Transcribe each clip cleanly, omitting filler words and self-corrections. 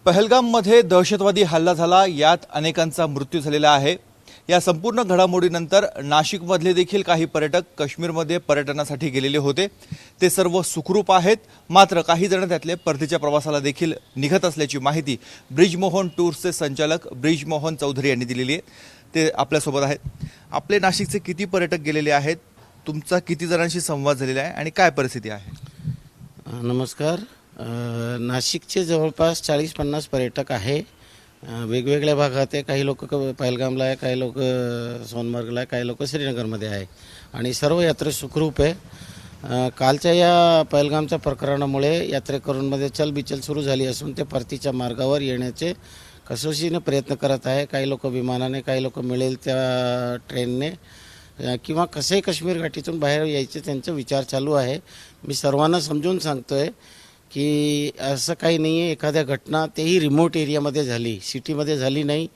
पहलगाममध्ये दहशतवादी हल्ला झाला, यात अनेकांचा मृत्यू झालेला आहे। या संपूर्ण घडामोडीनंतर नाशिकमधले देखील काही पर्यटक काश्मीरमध्ये पर्यटनासाठी गेलेले होते। ते सर्व सुखरूप आहेत, मात्र काही जण त्यातले परतीच्या प्रवासाला देखील निघत असल्याची माहिती ब्रिजमोहन टूर्सचे संचालक ब्रिजमोहन चौधरी यांनी दिलेली आहे। ते आपल्यासोबत आहेत। आपले नाशिकचे किती पर्यटक गेलेले आहेत, तुमचा किती जणांशी संवाद झालेला आहे आणि काय परिस्थिती आहे? नमस्कार। नाशिकचे जवळपास 40-50 पर्यटक आहे। वेगवेगळ्या भागात आहे। काही लोक पहलगामला आहे, काही लोक सोनमर्गला आहे, काही लोक श्रीनगरमध्ये आहे आणि सर्व यात्रा सुखरूप आहे। कालच्या या पहलगामच्या प्रकरणामुळे यात्रेकरूंमध्ये चलबिचल सुरू झाली असून ते परतीच्या मार्गावर येण्याचे कसोशीने प्रयत्न करत आहे। काही लोक विमानाने, काही लोक मिळेल त्या ट्रेनने किंवा कसे काश्मीर घाटीतून बाहेर यायचे त्यांचा विचार चालू आहे। मी सर्वांना समजून सांगतोय की असं काही नाही आहे। एखाद्या घटना तेही रिमोट एरियामध्ये झाली, सिटीमध्ये झाली नाही।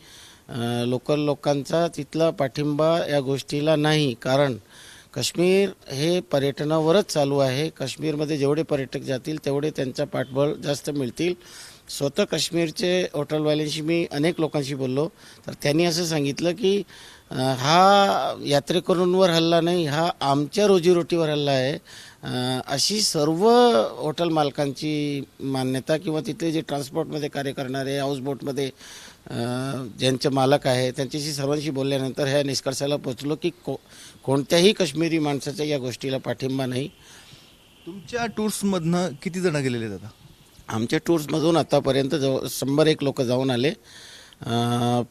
लोकल लोकांचा तिथला पाठिंबा या गोष्टीला नाही, कारण काश्मीर हे पर्यटनावरच चालू आहे। काश्मीरमध्ये जेवढे पर्यटक जातील तेवढे त्यांचा पाठबळ जास्त मिळतील। स्वतः काश्मीरचे हॉटेलवाल्यांशी मी अनेक लोकांशी बोललो, तर त्यांनी असं सांगितलं की हा यात्रेकरूंवर हल्ला नाही, हा आमच्या रोजीरोटीवर हल्ला आहे। अशी सर्व हॉटेल मालकांची मान्यता किंवा तिथे जे ट्रान्सपोर्टमध्ये कार्य करणारे, हाऊसबोटमध्ये ज्यांचे मालक आहे त्यांच्याशी सर्वांशी बोलल्यानंतर ह्या निष्कर्षाला पोहोचलो की कोणत्याही काश्मीरी माणसाच्या या गोष्टीला पाठिंबा नाही। तुमच्या टूर्समधनं किती जण गेलेले आहेत? आमच्या टूर्समधून आतापर्यंत 101 लोक जाऊन आले,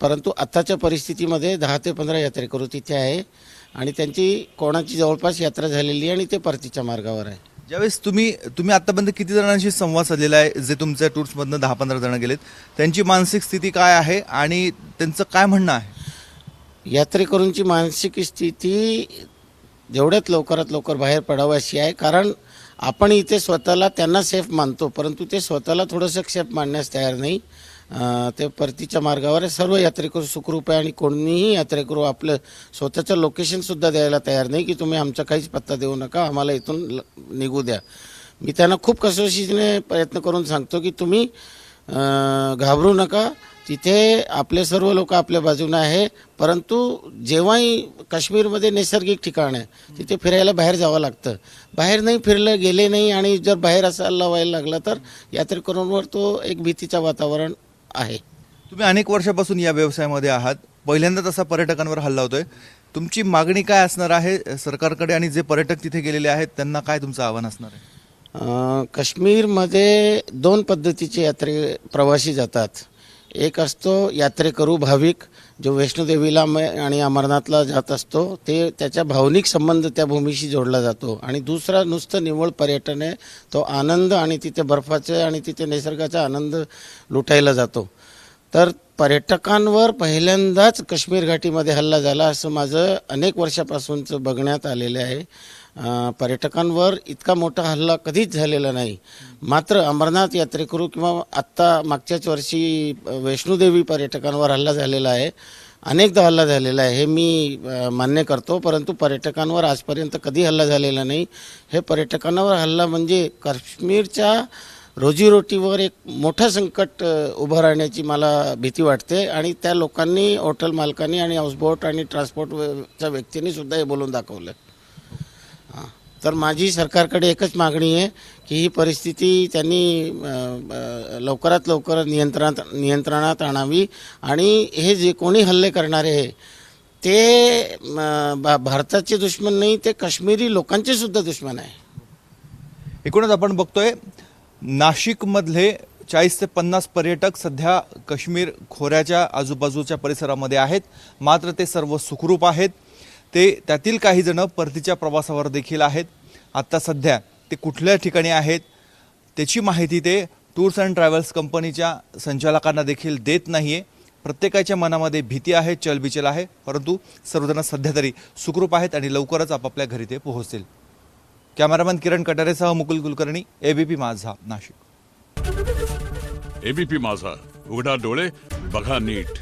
परंतु आताच्या परिस्थितीमध्ये 10 ते 15 यात्रेकरू तिथे आहे आणि त्यांची कोणाची जवळपास यात्रा झालेली आहे आणि ते परतीच्या मार्गावर आहे। ज्यावेळेस तुम्ही आतापर्यंत किती जणांशी संवाद साधलेला आहे, जे तुमच्या टूर्समधनं 10-15 जण गेलेत, त्यांची मानसिक स्थिती काय आहे आणि त्यांचं काय म्हणणं आहे? यात्रेकरूंची मानसिक स्थिती जेवढ्यात लवकरात लवकर बाहेर पडावी अशी आहे, कारण आपण इथे स्वतःला त्यांना सेफ मानतो, परंतु ते स्वतःला थोडंसं सेफ मानण्यास तयार नाही। ते परतीच्या मार्गावर सर्व यात्रेकरू सुखरूप आहे आणि कोणीही यात्रेकरू आपलं स्वतःचं लोकेशनसुद्धा द्यायला तयार नाही की तुम्ही आमचा काहीच पत्ता देऊ नका, आम्हाला इथून निघू द्या। मी त्यांना खूप कसोशीने प्रयत्न करून सांगतो की तुम्ही घाबरू नका, तिथे आपले सर्व लोक आपल्या बाजूने आहे, परंतु जेव्हाही काश्मीरमध्ये नैसर्गिक ठिकाण आहे तिथे फिरायला बाहेर जावं लागतं। बाहेर नाही फिरलं, गेले नाही आणि जर बाहेर असं हल्ला व्हायला लागला तर यात्रेकरूंवर तो एक भीतीचं वातावरण आहे। तुम्ही अनेक वर्षापासून या व्यवसायामध्ये आहात, पहिल्यांदाच असा पर्यटकांवर हल्ला होतोय। तुमची मागणी काय असणार आहे सरकारकडे आणि जे पर्यटक तिथे गेलेले आहेत त्यांना काय तुमचं आव्हान असणार आहे? काश्मीरमध्ये 2 पद्धतीचे प्रवासी जातात। एक असतो यात्रेकरू भाविक जो वैष्णोदेवीला आणि अमरनाथला जात असतो, ते त्याच्या भावनिक संबंध त्या भूमीशी जोडला जातो आणि दुसरा नुसतं निव्वळ पर्यटन आहे, तो आनंद आणि तिथे बर्फाचे आणि तिथे निसर्गाचा आनंद लुटायला जातो। तर पर्यटकांवर पहिल्यांदाच काश्मीर घाटीमध्ये हल्ला झाला असं माझं अनेक वर्षापासूनचं बघण्यात आलेलं आहे। पर्यटकांवर इतका मोठा हल्ला कधीच झालेला नाही। मात्र अमरनाथ यात्रेकरू किंवा आत्ता मागच्याच वर्षी वैष्णोदेवी पर्यटकांवर हल्ला झालेला आहे, अनेकदा हल्ला झालेला आहे, हे मी मान्य करतो, परंतु पर्यटकांवर आजपर्यंत कधी हल्ला झालेला नाही। हे पर्यटकांवर हल्ला म्हणजे काश्मीरच्या रोजीरोटीवर एक मोठं संकट उभं राहण्याची मला भीती वाटते आणि त्या लोकांनी, हॉटेल मालकांनी आणि हाऊसबोट आणि ट्रान्सपोर्टच्या व्यक्तींनी सुद्धा हे बोलून दाखवलं। तर माझी सरकारकडे एकच मागणी आहे की ही परिस्थिती त्यांनी लवकरात लवकर नियंत्रणात आणावी आणि हे जे कोणी हल्ले करणारे आहे ते भारताचे दुश्मन नाही, ते काश्मीरी लोकांचे सुद्धा दुश्मन आहे। एकूणच आपण बघतोय नाशिकमधले 40 ते 50 पर्यटक सध्या काश्मीर खोऱ्याच्या आजूबाजूच्या परिसरामध्ये आहेत, मात्र ते सर्व सुखरूप आहेत। त्यातील काही जण परतीच्या प्रवासावर देखील आहेत। आता सध्या ते कुठल्या ठिकाणी आहेत त्याची माहिती ते टूर्स अँड ट्रॅव्हल्स कंपनीच्या संचालकांना देखील देत नाहीये। प्रत्येकाच्या मनामध्ये भीती आहे, चलबिचल आहे, परंतु सर्वजण सध्या तरी सुखरूप आहेत आणि लवकरच आपापल्या घरी ते पोहोचतील। कॅमेरामॅन किरण कटारेसह मुकुल कुलकर्णी, एबीपी माझा, नाशिक। एबीपी माझा, उघडा डोळे बघा नीट।